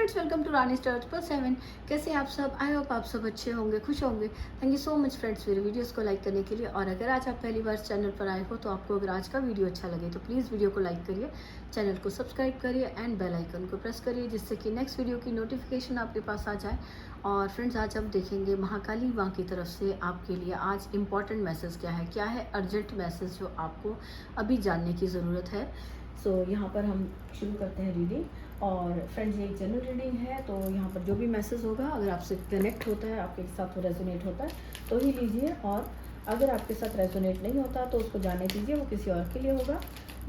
Friends, welcome to Rani star 7। कैसे हैं आप सब? आई होप आप सब अच्छे होंगे, खुश होंगे। Thank you so much friends मेरे वीडियोस को लाइक करने के लिए। और अगर आज आप पहली बार चैनल पर आए हो तो आपको अगर आज का वीडियो अच्छा लगे तो प्लीज़ वीडियो को लाइक करिए, चैनल को सब्सक्राइब करिए एंड बेल आइकन को प्रेस करिए, जिससे कि नेक्स्ट वीडियो की नोटिफिकेशन आपके पास आ जाए। और फ्रेंड्स, आज हम देखेंगे महाकाली माँ की तरफ से आपके लिए आज इम्पॉर्टेंट मैसेज क्या है अर्जेंट मैसेज जो आपको अभी जानने की ज़रूरत है। सो यहाँ पर हम शुरू करते हैं रीडिंग। और फ्रेंड्स, ये एक जनरल रीडिंग है, तो यहाँ पर जो भी मैसेज होगा अगर आपसे कनेक्ट होता है, आपके साथ रेजोनेट होता है तो ही लीजिए, और अगर आपके साथ रेजोनेट नहीं होता तो उसको जाने दीजिए, वो किसी और के लिए होगा।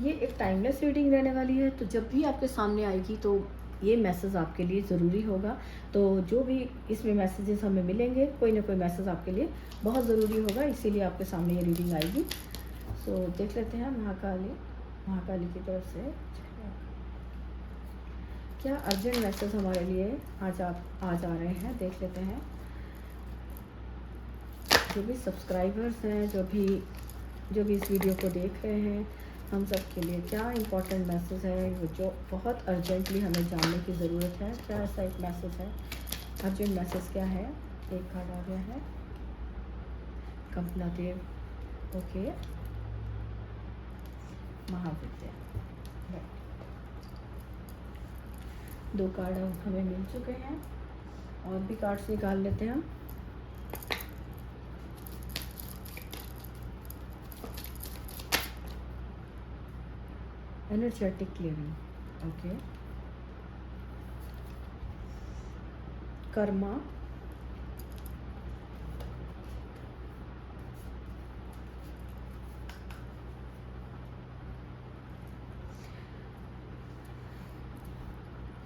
ये एक टाइमलेस रीडिंग रहने वाली है, तो जब भी आपके सामने आएगी तो ये मैसेज आपके लिए ज़रूरी होगा। तो जो भी इसमें मैसेजेस हमें मिलेंगे, कोई ना कोई मैसेज आपके लिए बहुत ज़रूरी होगा, इसीलिए आपके सामने ये रीडिंग आएगी। सो देख लेते हैं महाकाली की तरफ से क्या अर्जेंट मैसेज हमारे लिए आज आ रहे हैं। देख लेते हैं। जो भी सब्सक्राइबर्स हैं, जो भी इस वीडियो को देख रहे हैं, हम सब के लिए क्या इम्पोर्टेंट मैसेज है वो जो बहुत अर्जेंटली हमें जानने की ज़रूरत है। क्या ऐसा एक मैसेज है, अर्जेंट मैसेज क्या है। एक कार्ड आ गया है, कमलादेव, ओके, महाविद्या। दो कार्ड हमें मिल चुके हैं, और भी कार्ड्स निकाल लेते हैं हम। एनर्जेटिक क्लियरिंग, ओके, कर्मा,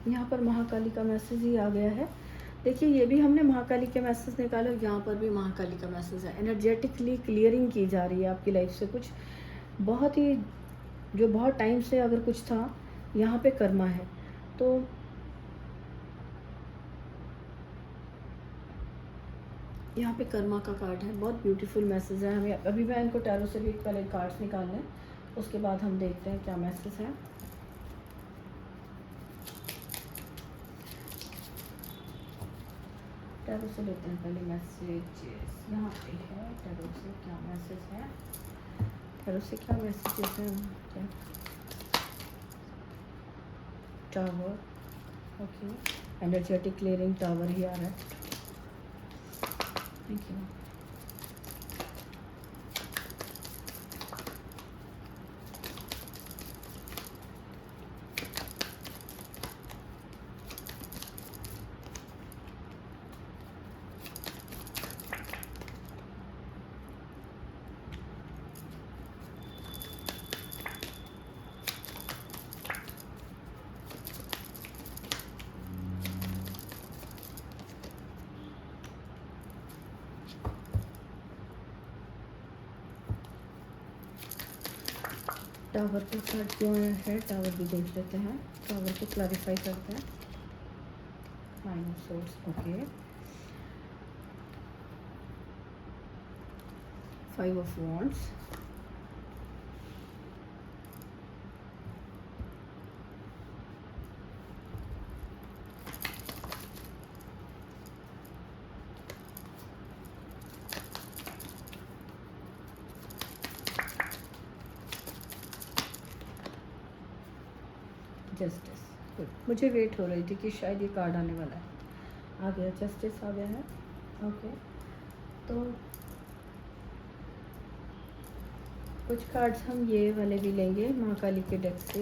यहाँ पर महाकाली का मैसेज ही आ गया है। देखिए, ये भी हमने महाकाली के मैसेज निकाले, यहाँ पर भी महाकाली का मैसेज है। एनर्जेटिकली क्लियरिंग की जा रही है आपकी लाइफ से, कुछ बहुत ही जो बहुत टाइम से अगर कुछ था, यहाँ पे कर्मा है। तो यहाँ पे कर्मा का कार्ड है, बहुत ब्यूटीफुल मैसेज है। हमें अभी मैं इनको टैरो से भी पहले कार्ड्स निकाल लें, उसके बाद हम देखते हैं क्या मैसेज है। टैरो से लेते हैं पहले मैसेजेस। यहाँ पे है टैरो से क्या मैसेज है, टैरो से क्या मैसेजेस हैं। Tower, okay, energetic clearing, tower ही आ रहा है। Thank you. टावर का कार्ड क्यों है, टावर भी देख लेते हैं, टावर को क्लैरिफाई करते हैं। Nine of source, okay, five of wands, justice. Good, मुझे वेट हो रही थी कि शायद ये कार्ड आने वाला है। आ गया, जस्टिस आ गया है, ओके। तो कुछ कार्ड्स हम ये वाले भी लेंगे महाकाली के डेक से।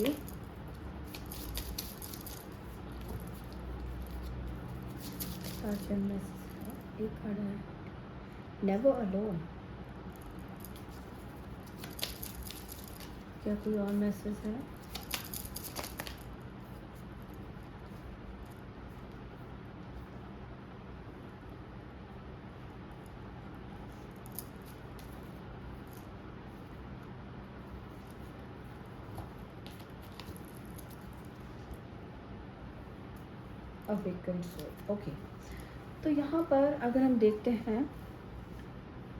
एक कार्ड है, नेवर अलोन। क्या कोई और मैसेज है? Awakened soul, okay. तो यहाँ पर अगर हम देखते हैं,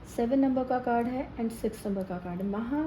7 नंबर का कार्ड है एंड 6 नंबर का कार्ड है।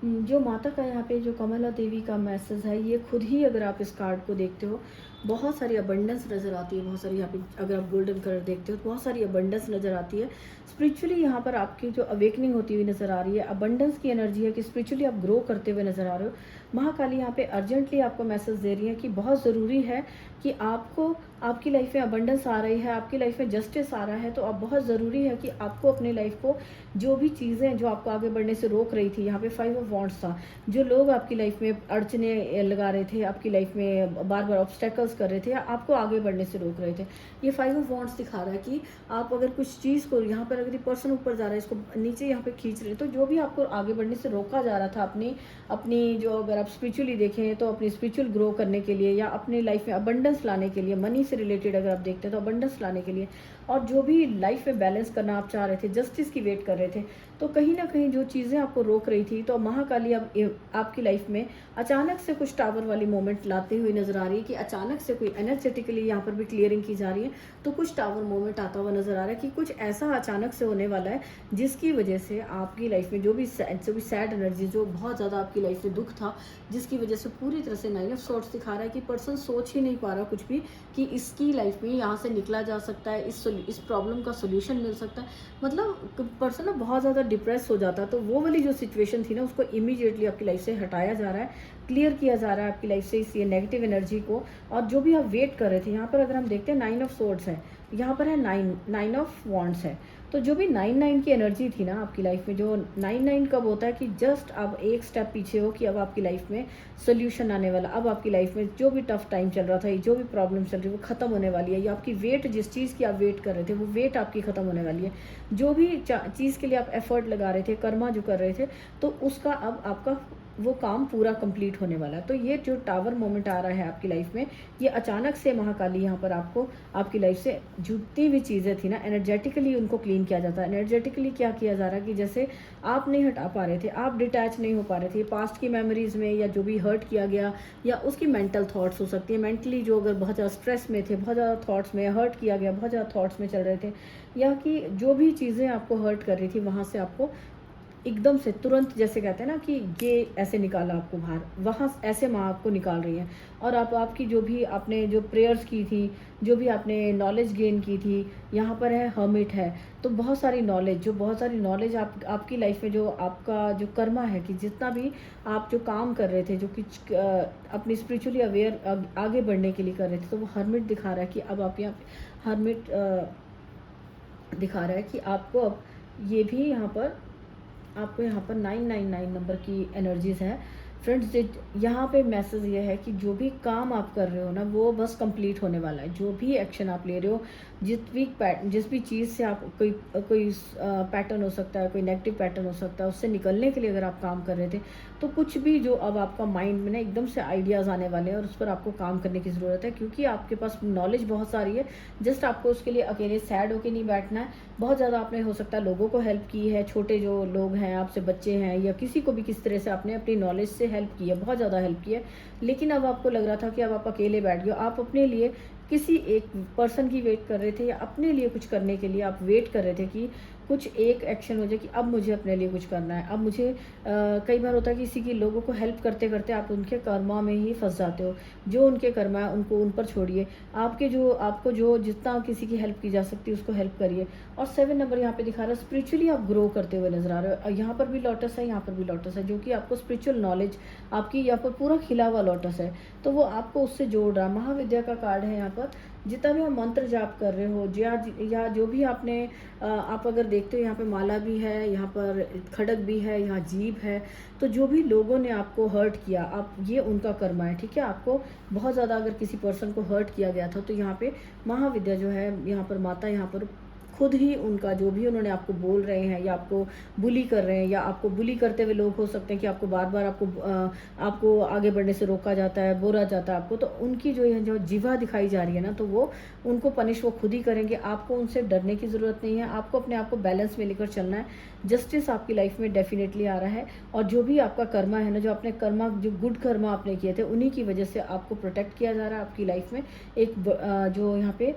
जो माता का यहाँ पे जो कमला देवी का मैसेज है, ये खुद ही अगर आप इस कार्ड को देखते हो बहुत सारी अबंडेंस नज़र आती है, बहुत सारी यहाँ पे अगर आप गोल्डन कलर देखते हो तो बहुत सारी अबंडेंस नज़र आती है। स्पिरिचुअली यहाँ पर आपकी जो अवेकनिंग होती हुई नज़र आ रही है, अबंडेंस की एनर्जी है कि स्पिरिचुअली आप ग्रो करते हुए नज़र आ रहे हो। महाकाली यहाँ पे अर्जेंटली आपको मैसेज दे रही है कि बहुत ज़रूरी है कि आपको, आपकी लाइफ में अबंडेंस आ रही है, आपकी लाइफ में जस्टिस आ रहा है, तो अब बहुत ज़रूरी है कि आपको अपनी लाइफ को, जो भी चीज़ें जो आपको आगे बढ़ने से रोक रही थी, यहाँ पे 5 ऑफ वॉन्ड्स था, जो लोग आपकी लाइफ में अड़चने लगा रहे थे, आपकी लाइफ में बार बार ऑब्स्टेकल्स कर रहे थे या आपको आगे बढ़ने से रोक रहे थे, ये 5 ऑफ वॉन्ड्स दिखा रहा है कि आप अगर कुछ चीज़ को, यहाँ पर अगर ये पर्सन ऊपर जा रहा है, इसको नीचे यहाँ पे खींच रहे हैं, तो जो भी आपको आगे बढ़ने से रोका जा रहा था, अपनी अपनी जो, अगर आप स्पिरिचुअली देखें तो अपनी स्पिरिचुअल ग्रो करने के लिए या अपनी लाइफ में अबंडेंस लाने के लिए, मनी से रिलेटेड अगर आप देखते हैं तो अबंडेंस लाने के लिए, और जो भी लाइफ में बैलेंस करना आप चाह रहे थे, जस्टिस की वेट कर रहे थे, तो कहीं ना कहीं जो चीज़ें आपको रोक रही थी, तो महाकाली अब आपकी लाइफ में अचानक से कुछ टावर वाली मोमेंट लाते हुए नजर आ रही है कि अचानक से कोई एनर्जेटिकली यहाँ पर भी क्लियरिंग की जा रही है, तो कुछ टावर मोमेंट आता हुआ नजर आ रहा है कि कुछ ऐसा अचानक से होने वाला है जिसकी वजह से आपकी लाइफ में जो भी सैड एनर्जी, जो बहुत ज़्यादा आपकी लाइफ में दुख था, जिसकी वजह से पूरी तरह से 9 ऑफ सॉर्ड्स दिखा रहा है कि पर्सन सोच ही नहीं पा रहा कुछ भी कि इसकी लाइफ में यहाँ से निकला जा सकता है, इस प्रॉब्लम का सोल्यूशन मिल सकता है। मतलब पर्सन ना बहुत ज़्यादा डिप्रेस हो जाता, तो वो वाली जो सिचुएशन थी ना, उसको इमीडिएटली आपकी लाइफ से हटाया जा रहा है, क्लियर किया जा रहा है आपकी लाइफ से इस ये नेगेटिव एनर्जी को। और जो भी आप वेट कर रहे थे, यहाँ पर अगर हम देखते हैं 9 ऑफ सोर्ड्स है, यहाँ पर है 9 ऑफ वॉन्ड्स है, तो जो भी 9 की एनर्जी थी ना आपकी लाइफ में, जो 9 कब होता है कि जस्ट आप एक स्टेप पीछे हो कि अब आपकी लाइफ में सोल्यूशन आने वाला, अब आपकी लाइफ में जो भी टफ टाइम चल रहा था, जो भी प्रॉब्लम चल रही है वो खत्म होने वाली है, या आपकी वेट, जिस चीज़ की आप वेट कर रहे थे वो वेट आपकी खत्म होने वाली है, जो भी चीज़ के लिए आप एफर्ट लगा रहे थे, कर्मा जो कर रहे थे, तो उसका अब आपका वो काम पूरा कंप्लीट होने वाला है। तो ये जो टावर मोमेंट आ रहा है आपकी लाइफ में, ये अचानक से महाकाली यहाँ पर आपको आपकी लाइफ से जितनी भी चीज़ें थी ना, एनर्जेटिकली उनको क्लीन किया जाता है। एनर्जेटिकली क्या किया जा रहा है कि जैसे आप नहीं हटा पा रहे थे, आप डिटैच नहीं हो पा रहे थे पास्ट की मेमोरीज में, या जो भी हर्ट किया गया, या उसकी मेंटल थॉट्स हो सकती है, मेंटली जो अगर बहुत ज़्यादा स्ट्रेस में थे, बहुत ज़्यादा थॉट्स में हर्ट किया गया, बहुत ज़्यादा थॉट्स में चल रहे थे, या कि जो भी चीज़ें आपको हर्ट कर रही थी, वहाँ से आपको एकदम से तुरंत, जैसे कहते हैं ना कि ये ऐसे निकाला आपको बाहर, वहाँ ऐसे माँ आपको निकाल रही है। और आपकी जो भी आपने जो प्रेयर्स की थी, जो भी आपने नॉलेज गेन की थी, यहाँ पर है हर्मिट है, तो बहुत सारी नॉलेज आपकी लाइफ में, जो आपका जो कर्मा है कि जितना भी आप जो काम कर रहे थे, जो कुछ अपनी स्पिरिचुअली अवेयर आगे बढ़ने के लिए कर रहे थे, तो वो हर्मिट दिखा रहा है कि अब आप यहाँ हर्मिट दिखा रहा है कि आपको अब ये भी यहाँ पर, आपको यहाँ पर 999 नंबर की एनर्जीज है फ्रेंड्स। यहाँ पे मैसेज ये है कि जो भी काम आप कर रहे हो ना, वो बस कंप्लीट होने वाला है। जो भी एक्शन आप ले रहे हो, जिस भी चीज़ से आप कोई पैटर्न हो सकता है, कोई नेगेटिव पैटर्न हो सकता है, उससे निकलने के लिए अगर आप काम कर रहे थे, तो कुछ भी जो अब आपका माइंड में ना एकदम से आइडियाज़ आने वाले हैं और उस पर आपको काम करने की ज़रूरत है, क्योंकि आपके पास नॉलेज बहुत सारी है। जस्ट आपको उसके लिए अकेले सैड होके नहीं बैठना है। बहुत ज़्यादा आपने हो सकता है लोगों को हेल्प की है, छोटे जो लोग हैं, आपसे बच्चे हैं, या किसी को भी किस तरह से आपने अपनी नॉलेज से हेल्प की है, बहुत ज़्यादा हेल्प की है। लेकिन अब आपको लग रहा था कि अब आप अकेले बैठ गए, आप अपने लिए किसी एक पर्सन की वेट कर रहे थे, या अपने लिए कुछ करने के लिए आप वेट कर रहे थे कि कुछ एक एक्शन हो जाए कि अब मुझे अपने लिए कुछ करना है। अब मुझे कई बार होता है कि किसी की लोगों को हेल्प करते करते आप उनके कर्मा में ही फंस जाते हो। जो उनके कर्मा है उनको उन पर छोड़िए, आपको जो जितना जितना किसी की हेल्प की जा सकती है उसको हेल्प करिए। और 7 नंबर यहाँ पे दिखा रहा है, स्पिरिचुअली आप ग्रो करते हुए नजर आ रहे हो। यहाँ पर भी लोटस है, यहाँ पर भी लोटस है, जो कि आपको स्पिरिचुअल नॉलेज, आपकी यहाँ पर पूरा खिला हुआ लोटस है, तो वो आपको उससे जोड़ रहा है। महाविद्या का कार्ड है यहाँ पर। जितना भी आप मंत्र जाप कर रहे हो, या जो भी आपने आप अगर देखते हो, यहाँ पे माला भी है, यहाँ पर खड़ग भी है, यहाँ जीभ है, तो जो भी लोगों ने आपको हर्ट किया, आप ये उनका कर्मा है, ठीक है। आपको बहुत ज़्यादा अगर किसी पर्सन को हर्ट किया गया था, तो यहाँ पे महाविद्या जो है, यहाँ पर माता यहाँ पर खुद ही उनका जो भी उन्होंने आपको बोल रहे हैं, या आपको बुली कर रहे हैं, या आपको बुली करते हुए लोग हो सकते हैं कि आपको बार बार आपको आगे बढ़ने से रोका जाता है, बोला जाता है आपको, तो उनकी जो जीवा दिखाई जा रही है ना, तो वो उनको पनिश वो खुद ही करेंगे। आपको उनसे डरने की ज़रूरत नहीं है, आपको अपने आप को बैलेंस में लेकर चलना है। जस्टिस आपकी लाइफ में डेफिनेटली आ रहा है, और जो भी आपका कर्मा है ना, जो अपने कर्मा, जो गुड कर्मा आपने किए थे, उन्हीं की वजह से आपको प्रोटेक्ट किया जा रहा है। आपकी लाइफ में एक जो यहाँ पे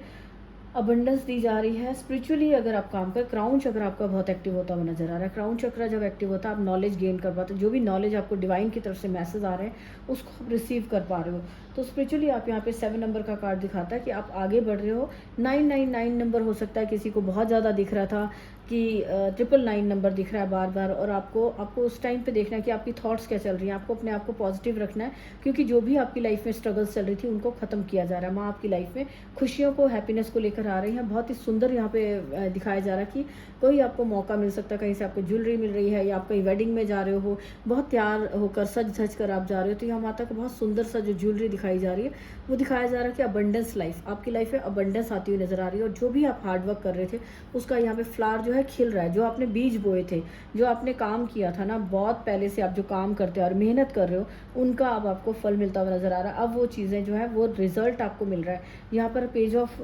अबंडेंस दी जा रही है। स्पिरिचुअली अगर आप काम करें, क्राउन चक्र आपका बहुत एक्टिव होता हुआ नजर आ रहा है। क्राउन चक्र जब एक्टिव होता है आप नॉलेज गेन कर पाते हो, जो भी नॉलेज आपको डिवाइन की तरफ से मैसेज आ रहे हैं उसको आप रिसीव कर पा रहे हो। तो स्पिरिचुअली आप यहाँ पे 7 नंबर का कार्ड दिखाता है कि आप आगे बढ़ रहे हो। 999 नंबर हो सकता है, किसी को बहुत ज़्यादा दिख रहा था कि 999 नंबर दिख रहा है बार बार, और आपको उस टाइम पे देखना है कि आपकी थॉट्स क्या चल रही हैं। आपको अपने आप को पॉजिटिव रखना है, क्योंकि जो भी आपकी लाइफ में स्ट्रगल्स चल रही थी उनको ख़त्म किया जा रहा है। माँ आपकी लाइफ में खुशियों को, हैप्पीनेस को लेकर आ रही हैं। बहुत ही सुंदर यहाँ पे दिखाया जा रहा है कि कोई आपको मौका मिल सकता है, कहीं से आपको ज्वेलरी मिल रही है, या आप कहीं वेडिंग में जा रहे हो, बहुत तैयार होकर सज धज कर आप जा रहे हो, तो यहाँ माता को बहुत सुंदर सा जो ज्वेलरी दिखाई जा रही है वो दिखाया जा रहा है कि अबंडेंस लाइफ, आपकी लाइफ में अबंडेंस आती हुई नजर आ रही है। और जो भी आप हार्डवर्क कर रहे थे उसका यहाँ पे फ्लावर जो है खिल रहा है। जो आपने बीज बोए थे, जो आपने काम किया था ना, बहुत पहले से आप जो काम करते हो और मेहनत कर रहे हो, उनका अब आपको फल मिलता हुआ नजर आ रहा है। अब वो चीज़ें जो है वो रिजल्ट आपको मिल रहा है। यहाँ पर पेज ऑफ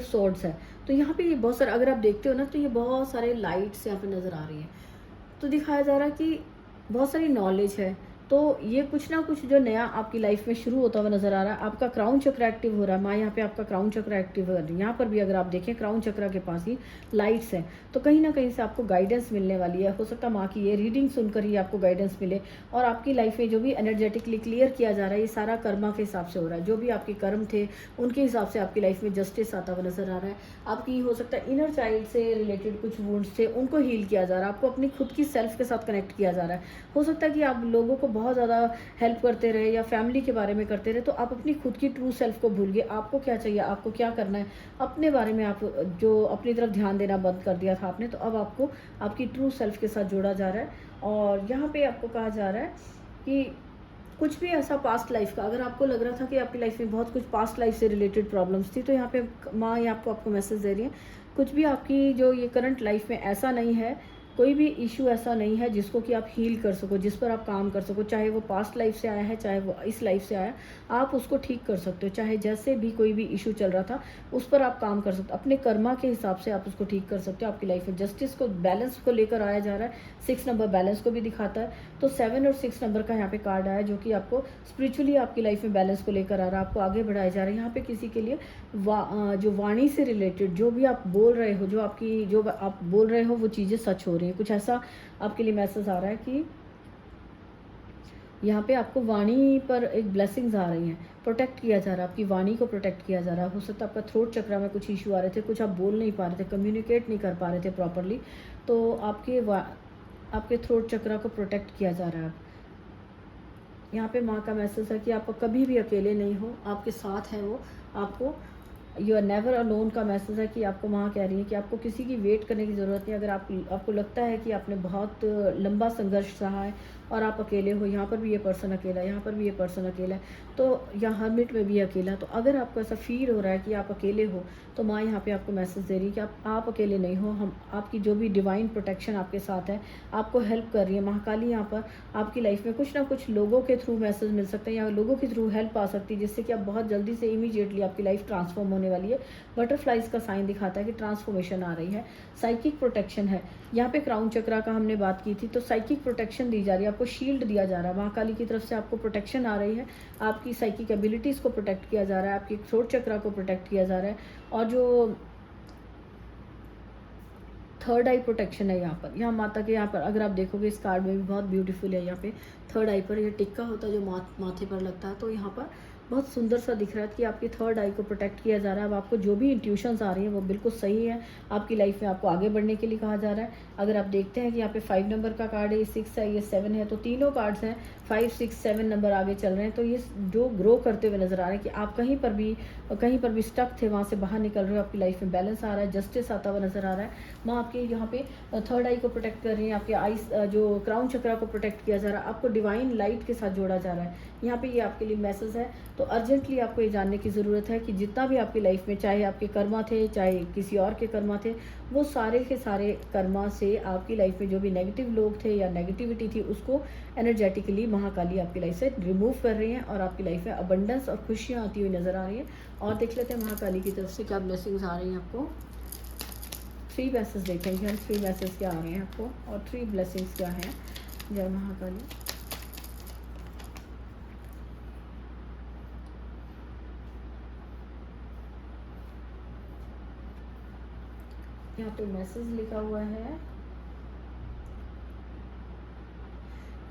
सॉर्ड्स है, तो यहाँ पे ये बहुत सारे, अगर आप देखते हो ना, तो ये बहुत सारे लाइट्स यहाँ पे नज़र आ रही है। तो दिखाया जा रहा है कि बहुत सारी नॉलेज है। तो ये कुछ ना कुछ जो नया आपकी लाइफ में शुरू होता हुआ नजर आ रहा है। आपका क्राउन चक्र एक्टिव हो रहा है। माँ यहाँ पे आपका क्राउन चक्र एक्टिव हो रहा है। यहाँ पर भी अगर आप देखें क्राउन चक्र के पास ही लाइट्स हैं, तो कहीं ना कहीं से आपको गाइडेंस मिलने वाली है। हो सकता है माँ की ये रीडिंग सुनकर ही आपको गाइडेंस मिले, और आपकी लाइफ में जो भी एनर्जेटिकली क्लियर किया जा रहा है, ये सारा कर्मा के हिसाब से हो रहा है। जो भी आपके कर्म थे उनके हिसाब से आपकी लाइफ में जस्टिस आता हुआ नजर आ रहा है। आपकी हो सकता है इनर चाइल्ड से रिलेटेड कुछ वुंड्स थे, उनको हील किया जा रहा है। आपको अपनी खुद की सेल्फ के साथ कनेक्ट किया जा रहा है। हो सकता है कि आप लोगों को बहुत ज़्यादा हेल्प करते रहे या फैमिली के बारे में करते रहे, तो आप अपनी खुद की ट्रू सेल्फ को भूल गए। आपको क्या चाहिए, आपको क्या करना है, अपने बारे में आप जो अपनी तरफ ध्यान देना बंद कर दिया था आपने, तो अब आपको आपकी ट्रू सेल्फ के साथ जोड़ा जा रहा है। और यहाँ पे आपको कहा जा रहा है कि कुछ भी ऐसा पास्ट लाइफ का, अगर आपको लग रहा था कि आपकी लाइफ में बहुत कुछ पास्ट लाइफ से रिलेटेड प्रॉब्लम्स थी, तो यहाँ पे माँ ये आपको मैसेज दे रही है, कुछ भी आपकी जो ये करंट लाइफ में ऐसा नहीं है, कोई भी इशू ऐसा नहीं है जिसको कि आप हील कर सको, जिस पर आप काम कर सको, चाहे वो पास्ट लाइफ से आया है, चाहे वो इस लाइफ से आया, आप उसको ठीक कर सकते हो। चाहे जैसे भी कोई भी इशू चल रहा था उस पर आप काम कर सकते हो, अपने कर्मा के हिसाब से आप उसको ठीक कर सकते हो। आपकी लाइफ में जस्टिस को, बैलेंस को लेकर आया जा रहा है। 6 नंबर बैलेंस को भी दिखाता है। तो 7 और 6 नंबर का यहाँ पे कार्ड आया, जो कि आपको स्पिरिचुअली आपकी लाइफ में बैलेंस को लेकर आ रहा है, आपको आगे बढ़ाया जा रहा है। यहाँ पे किसी के लिए जो वाणी से रिलेटेड जो भी आप बोल रहे हो, जो आप बोल रहे हो वो चीज़ें सच हो रही हैं। कुछ ऐसा आपके लिए मैसेज आ रहा है कि यहाँ पे आपको वाणी पर एक ब्लेसिंग्स आ रही हैं, प्रोटेक्ट किया जा रहा है, आपकी वाणी को प्रोटेक्ट किया जा रहा है। हो सकता है आपका थ्रोट चक्र में कुछ इशू आ रहे थे, कुछ आप बोल नहीं पा रहे थे, कम्युनिकेट नहीं कर पा रहे थे प्रॉपरली, तो आपके थ्रोट चक्र को प्रोटेक्ट किया जा रहा है। यहाँ पे माँ का मैसेज है कि आप कभी भी अकेले नहीं हो, आपके साथ है वो। आपको यू आर नेवर अलोन का मैसेज है कि आपको माँ कह रही है कि आपको किसी की वेट करने की ज़रूरत नहीं। अगर आपको लगता है कि आपने बहुत लंबा संघर्ष सहा है और आप अकेले हो, यहाँ पर भी ये पर्सन अकेला है, यहाँ पर भी ये पर्सन अकेला है, तो यहाँ हर्मिट में भी अकेला, तो अगर आपको ऐसा फील हो रहा है कि आप अकेले हो, तो माँ यहाँ पे आपको मैसेज दे रही है कि आप अकेले नहीं हो। हम आपकी जो भी डिवाइन प्रोटेक्शन आपके साथ है, आपको हेल्प कर रही है। महाकाली यहाँ पर आपकी लाइफ में कुछ ना कुछ लोगों के थ्रू मैसेज मिल सकते हैं, या लोगों के थ्रू हेल्प आ सकती है, जिससे कि आप बहुत जल्दी से इमीडिएटली आपकी लाइफ ट्रांसफॉर्म होने वाली है। बटरफ्लाइज का साइन दिखाता है कि ट्रांसफॉर्मेशन आ रही है। साइकिक प्रोटेक्शन है, यहाँ पे क्राउन चक्रा का हमने बात की थी, तो साइकिक प्रोटेक्शन दी जा रही है, आपको शील्ड दिया जा रहा है। महाकाली की तरफ से आपको प्रोटेक्शन आ रही है, आपकी साइकिक एबिलिटीज़ को प्रोटेक्ट किया जा रहा है, आपकी थ्रोट चक्रा को प्रोटेक्ट किया जा रहा है। और जो थर्ड आई प्रोटेक्शन है यहाँ माता के यहाँ पर अगर आप देखोगे इस कार्ड में भी बहुत ब्यूटीफुल है। यहाँ पे थर्ड आई पर ये टिक्का होता है जो माथे पर लगता है, तो यहाँ पर बहुत सुंदर सा दिख रहा है कि आपकी थर्ड आई को प्रोटेक्ट किया जा रहा है। अब आपको जो भी इंट्यूशंस आ रही हैं वो बिल्कुल सही है, आपकी लाइफ में आपको आगे बढ़ने के लिए कहा जा रहा है। अगर आप देखते हैं कि यहाँ पे 5 नंबर का कार्ड है, ये 6 है, ये 7 है, तो तीनों कार्ड्स हैं 5, 6, 7 नंबर आगे चल रहे हैं। तो ये जो ग्रो करते हुए नजर आ रहे हैं कि आप कहीं पर भी स्टक थे, वहाँ से बाहर निकल रहे हो, आपकी लाइफ में बैलेंस आ रहा है, जस्टिस आता हुआ नजर आ रहा है। माँ आपके यहाँ पे थर्ड आई को प्रोटेक्ट कर रही है, आपके आईज जो क्राउन चक्रा को प्रोटेक्ट किया जा रहा है, आपको डिवाइन लाइट के साथ जोड़ा जा रहा है। यहाँ पे ये आपके लिए मैसेज है। तो अर्जेंटली आपको ये जानने की ज़रूरत है कि जितना भी आपकी लाइफ में, चाहे आपके कर्मा थे, चाहे किसी और के कर्मा थे, वो सारे के सारे कर्मा से आपकी लाइफ में जो भी नेगेटिव लोग थे या नेगेटिविटी थी, उसको एनर्जेटिकली महाकाली आपकी लाइफ से रिमूव कर रही हैं, और आपकी लाइफ में अबंडेंस और खुशियाँ आती हुई नज़र आ रही हैं। और देख लेते हैं महाकाली की तरफ से क्या ब्लेसिंग्स आ रही हैं आपको। 3 मैसेज देखेंगे हम, 3 मैसेज क्या आ रहे हैं आपको और 3 ब्लेसिंग्स क्या हैं। जय महाकाली। यहाँ पे मैसेज लिखा हुआ है,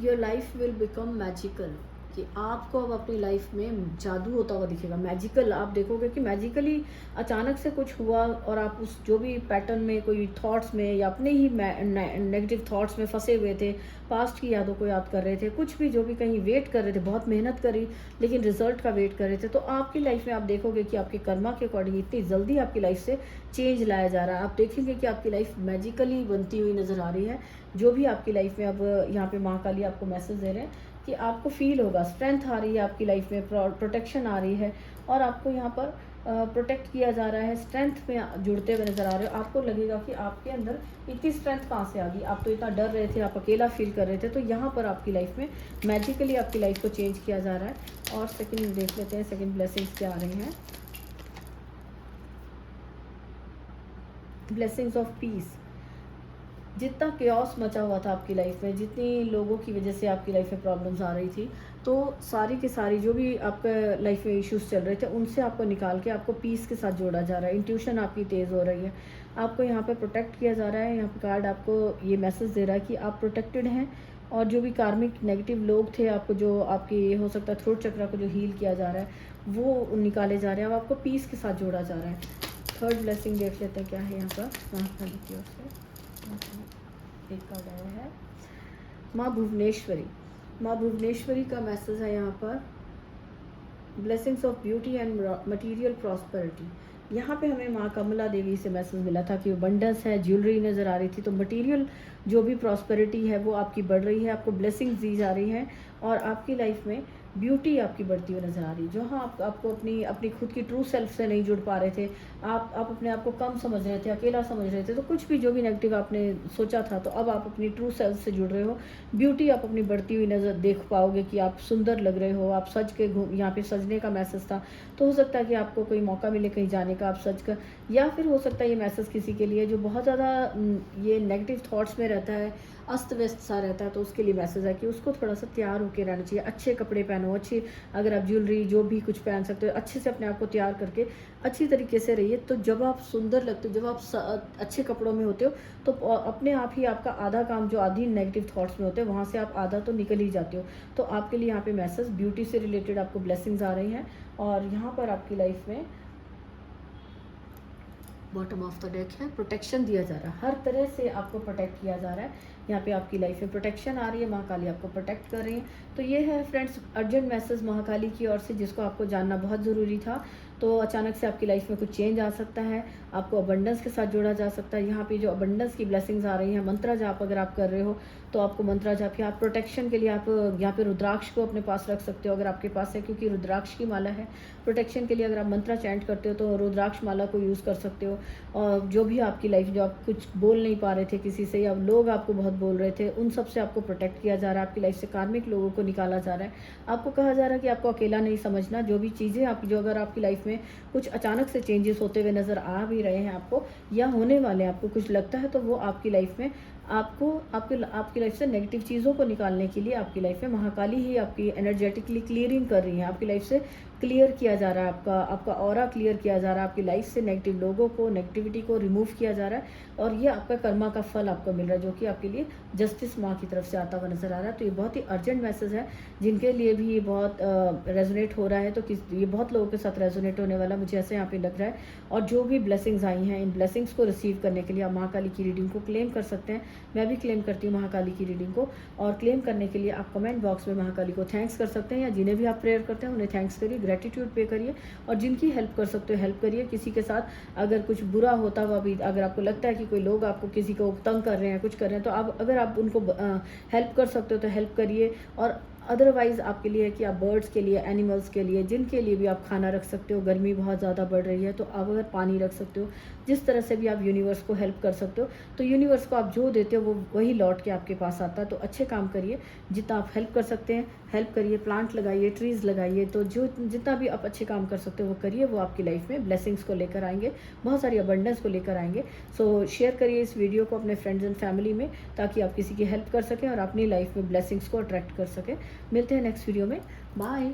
your life will become magical, कि आपको अब अपनी लाइफ में जादू होता हुआ दिखेगा। मैजिकल आप देखोगे कि मैजिकली अचानक से कुछ हुआ और आप उस जो भी पैटर्न में, कोई थॉट्स में या अपने ही नेगेटिव थॉट्स में फंसे हुए थे, पास्ट की यादों को याद कर रहे थे, कुछ भी जो भी कहीं वेट कर रहे थे, बहुत मेहनत करी लेकिन रिजल्ट का वेट कर रहे थे, तो आपकी लाइफ में आप देखोगे कि आपके कर्मा के अकॉर्डिंग इतनी जल्दी आपकी लाइफ से चेंज लाया जा रहा है। आप देखेंगे कि आपकी लाइफ मैजिकली बनती हुई नज़र आ रही है। जो भी आपकी लाइफ में अब यहाँ पे महाकाली आपको मैसेज दे रहे हैं कि आपको फील होगा, स्ट्रेंथ आ रही है आपकी लाइफ में, प्रोटेक्शन आ रही है और आपको यहाँ पर प्रोटेक्ट किया जा रहा है, स्ट्रेंथ में जुड़ते हुए नज़र आ रहे हो। आपको लगेगा कि आपके अंदर इतनी स्ट्रेंथ कहाँ से आ गई, आप तो इतना डर रहे थे, आप अकेला फील कर रहे थे, तो यहाँ पर आपकी लाइफ में मैजिकली आपकी लाइफ को चेंज किया जा रहा है। और सेकंड देख लेते हैं, सेकंड ब्लेसिंग्स क्या आ रही हैं। Blessings of peace. जितना क्योस मचा हुआ था आपकी लाइफ में, जितनी लोगों की वजह से आपकी लाइफ में प्रॉब्लम्स आ रही थी, तो सारी की सारी जो भी आपके लाइफ में इश्यूज चल रहे थे उनसे आपको निकाल के आपको पीस के साथ जोड़ा जा रहा है। इंट्यूशन आपकी तेज़ हो रही है, आपको यहाँ पे प्रोटेक्ट किया जा रहा है। यहाँ पे कार्ड आपको ये मैसेज दे रहा है कि आप प्रोटेक्टेड हैं और जो भी कार्मिक नेगेटिव लोग थे आपको, जो आपकी ये हो सकता है थ्रोट चक्रा को जो हील किया जा रहा है वो निकाले जा रहे हैं। अब आपको पीस के साथ जोड़ा जा रहा है। थर्ड ब्लेसिंग देख लेते हैं क्या है यहाँ पर महाकाली की ओर से। एक कार्ड आया है माँ भुवनेश्वरी। माँ भुवनेश्वरी का मैसेज है यहाँ पर, blessings of beauty and material prosperity. यहाँ पे हमें माँ कमला देवी से मैसेज मिला था कि अबंडेंस है, ज्वेलरी नज़र आ रही थी, तो मटेरियल जो भी प्रॉस्पेरिटी है वो आपकी बढ़ रही है, आपको ब्लेसिंग्स दी जा रही हैं और आपकी लाइफ में ब्यूटी आपकी बढ़ती हुई नज़र आ रही है। जो हाँ आपको अपनी खुद की ट्रू सेल्फ से नहीं जुड़ पा रहे थे, आप अपने आप को कम समझ रहे थे, अकेला समझ रहे थे, तो कुछ भी जो भी नेगेटिव आपने सोचा था, तो अब आप अपनी ट्रू सेल्फ से जुड़ रहे हो। ब्यूटी आप अपनी बढ़ती हुई नज़र देख पाओगे कि आप सुंदर लग रहे हो, आप सज के यहाँ पे सजने का मैसेज था, तो हो सकता है कि आपको कोई मौका मिले कहीं जाने का, आप सज कर, या फिर हो सकता है ये मैसेज किसी के लिए जो बहुत ज़्यादा ये नेगेटिव थॉट्स में रहता है, अस्त व्यस्त सा रहता है, तो उसके लिए मैसेज है कि उसको थोड़ा सा तैयार होकर रहना चाहिए। अच्छे कपड़े पहनो, अच्छी अगर आप ज्वेलरी जो भी कुछ पहन सकते हो, अच्छे से अपने आप को तैयार करके अच्छी तरीके से रहिए। तो जब आप सुंदर लगते हो, जब आप अच्छे कपड़ों में होते हो, तो अपने आप ही आपका आधा काम जो आधी नेगेटिव थॉट्स में होते हैं वहाँ से आप आधा तो निकल ही जाते हो। तो आपके लिए यहाँ पे मैसेज ब्यूटी से रिलेटेड आपको ब्लेसिंग्स आ रही हैं और यहाँ पर आपकी लाइफ में बॉटम ऑफ द डेक है, प्रोटेक्शन दिया जा रहा है, हर तरह से आपको प्रोटेक्ट किया जा रहा है। यहाँ पे आपकी लाइफ में प्रोटेक्शन आ रही है, महाकाली आपको प्रोटेक्ट कर रही है। तो ये है फ्रेंड्स अर्जेंट मैसेज महाकाली की ओर से, जिसको आपको जानना बहुत ज़रूरी था। तो अचानक से आपकी लाइफ में कुछ चेंज आ सकता है, आपको अबंडेंस के साथ जोड़ा जा सकता है। यहाँ पे जो अबंडेंस की ब्लेसिंग्स आ रही हैं, मंत्रा जाप अगर आप कर रहे हो तो आपको मंत्रा जाप या आप प्रोटेक्शन के लिए आप यहाँ पे रुद्राक्ष को अपने पास रख सकते हो अगर आपके पास है, क्योंकि रुद्राक्ष की माला है। प्रोटेक्शन के लिए अगर आप मंत्रा चैंट करते हो तो रुद्राक्ष माला को यूज़ कर सकते हो। और जो भी आपकी लाइफ, जो आप कुछ बोल नहीं पा रहे थे किसी से, या लोग आपको बहुत बोल रहे थे, उन सब से आपको प्रोटेक्ट किया जा रहा है। आपकी लाइफ से कार्मिक लोगों को निकाला जा रहा है। आपको कहा जा रहा है कि आपको अकेला नहीं समझना। जो भी चीज़ें आप, जो अगर आपकी लाइफ में कुछ अचानक से चेंजेस होते हुए नज़र आ भी रहे हैं आपको, या होने वाले हैं, आपको कुछ लगता है, तो वो आपकी लाइफ में आपको आपकी लाइफ से नेगेटिव चीज़ों को निकालने के लिए आपकी लाइफ में महाकाली ही आपकी एनर्जेटिकली क्लियरिंग कर रही है। आपकी लाइफ से क्लियर किया जा रहा है, आपका ऑरा क्लियर किया जा रहा है, आपकी लाइफ से नेगेटिव लोगों को, नेगेटिविटी को रिमूव किया जा रहा है और ये आपका कर्मा का फल आपको मिल रहा है, जो कि आपके लिए जस्टिस माँ की तरफ से आता हुआ नजर आ रहा है। तो ये बहुत ही अर्जेंट मैसेज है, जिनके लिए भी ये बहुत रेजोनेट हो रहा है, तो ये बहुत लोगों के साथ रेजोनेट होने वाला मुझे ऐसे यहाँ पे लग रहा है। और जो भी ब्लेसिंग्स आई हैं, इन ब्लेसिंग्स को रिसीव करने के लिए आप महाकाली की रीडिंग को क्लेम कर सकते हैं। मैं भी क्लेम करती हूँ महाकाली की रीडिंग को, और क्लेम करने के लिए आप कमेंट बॉक्स में महाकाली को थैंक्स कर सकते हैं, या जिन्हें भी आप प्रेयर करते हैं उन्हें थैंक्स करिए, ग्रेटिट्यूड पे करिए, और जिनकी हेल्प कर सकते हो हेल्प करिए। किसी के साथ अगर कुछ बुरा होता हुआ भी, अगर आपको लगता है कि कोई लोग आपको किसी को तंग कर रहे हैं, कुछ कर रहे हैं, तो आप अगर आप उनको हेल्प कर सकते हो तो हेल्प करिए। और अदरवाइज़ आपके लिए है कि आप बर्ड्स के लिए, एनिमल्स के लिए, जिनके लिए भी आप खाना रख सकते हो। गर्मी बहुत ज़्यादा बढ़ रही है तो आप अगर पानी रख सकते हो, जिस तरह से भी आप यूनिवर्स को हेल्प कर सकते हो, तो यूनिवर्स को आप जो देते हो वो वही लौट के आपके पास आता है। तो अच्छे काम करिए, जितना आप हेल्प कर सकते हैं हेल्प करिए, प्लांट लगाइए, ट्रीज़ लगाइए, तो जो जितना भी आप अच्छे काम कर सकते हो वो करिए। वो आपकी लाइफ में ब्लेसिंग्स को लेकर आएंगे, बहुत सारी अबंडेंस को लेकर आएंगे। सो शेयर करिए इस वीडियो को अपने फ्रेंड्स एंड फैमिली में, ताकि आप किसी की हेल्प कर सकें और अपनी लाइफ में ब्लेसिंग्स को अट्रैक्ट कर सकें। मिलते हैं नेक्स्ट वीडियो में, बाय।